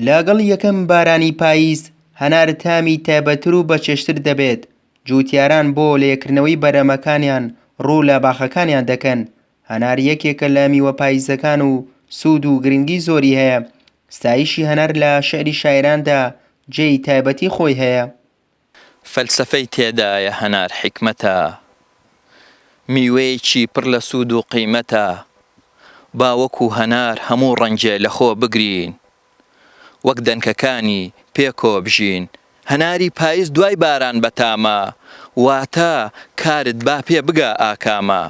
لەگەڵ یەکەم بارانی پاییز هەنار تامی تایبەتر و بەچێشتر دەبێت. جوتیاران بۆ لێکردنەوەی بەرەمەکانیان ڕوو لە باخەکانیان دەکەن. هەنار یەکێکە لە میوە پاییزەکان و سوود و گرنگی زۆری هەیە. ستایشی هەنار لە شێعری شاعیراندا جێی تایبەتی خۆی هەیە. فەلسەفەی تێدایە هەنار حیکمەتە، میوەیەکی پڕ لە سوود و قیمەتە. با وەکو هەنار هەموو ڕەنجێ لەخۆ بگرین، وەک دەنکەکانی پێکۆ بژین. هەناری پاییز دوای باران بەتامە، واتە کارت با پێ بگا ئاکامە.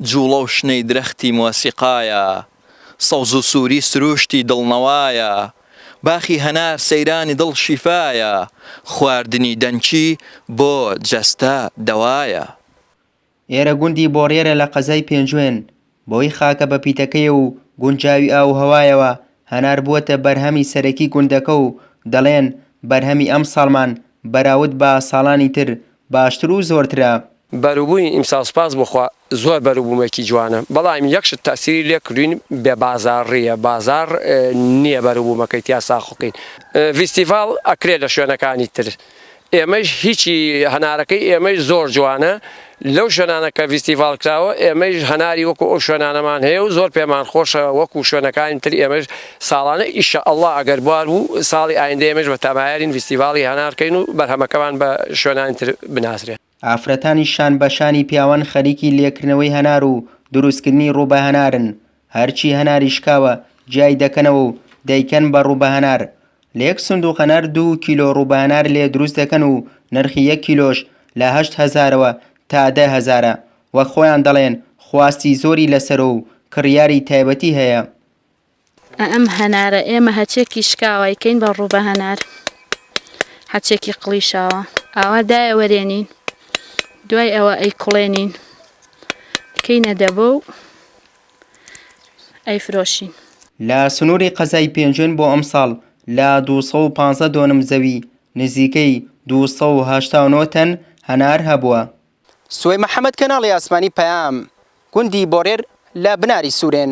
جوڵە و شنەی درەختی مۆسیقایە، سەوز و سووری سروشتی دڵنەوایە. باخی هەنار سەیرانی دڵ شیفایە، خواردنی دەنچی بۆ جەستە دەوایە. ئێرە گوندی بۆڕێرە لە قەزای پێنجوێن، بۆی خاکە بە پیتەکەی و گونجاوی ئاو هەوایەوە. هەنار بووەتە بەرهەمی سەرەکی گوندەکە و دەڵێن بەرهەمی ئەم ساڵمان بەراورد بە ساڵانی تر باشتر و زۆرترە. بەروبووی ئیمسال سوپاس بخوا زۆر بەروبوومێکی جوانە، بەڵام یەکشت تەسیری لێ کردوین بێ بازاڕیە، بازار نییە بەروبوومەکەی تیا ساخۆکەین. فیستیڤاڵ ئەکرێت لە شوێنەکانی تر. ئێمەش هیچی هەنارەکەی ئێمەش زۆر جوانە، لەو شوێنانە کە فیستیڤاڵ کراوە ئێمەش هەناری وەکو ئەو شوێنانەمان هەیە و زۆر پێمان خۆشە وەکو شوێنەکانی تر. ئێمەش ساڵانە ئیشەئەڵڵا ئەگەر بوار بوو ساڵی ئایندە ئێمەش بە تەمایەرین فیستیڤاڵی هەنارکەین و بەرهەمەکەمان بە شوێنانی تر بناسرێت. ئافرەتانی شان بەشانی پیاوان خەریکی لێکردنەوەی هەنار و دروستکردنی ڕووبە هەنارن. هەرچی هەناری شکاوە جیای دەکەنەوە و دەیکەن بە ڕووبە هەنار. لە یەک سندوق هەنار 2 کیلۆ ڕووبە هەنار لێ دروست دەکەن و نرخی 1 کیلۆش لە 8,000ەوە تا 10,000. وەک خۆیان دەڵێن خواستی زۆری لەسەر و کڕیاری تایبەتی هەیە. ئەم هەنارە ئێمە هەچێکی شکاوایکەین بە ڕووبە هەنار، هەچێکی قڵیشاوە ئاوا دایە وەرێنین، دوای ئەوە ئەی کوڵێنین کەینە دەبە و ئەی فرۆشین. لە سنووری قەزای پێنجوێن بۆ ئەم ساڵ لە 215 دۆنم زەوی نزیکەی 289 تەن هەنار هەبووە. سوێ محەممەد کەناڵی ئاسمانی پەیام، گوندی بۆڕێر لە بناری سوورێن.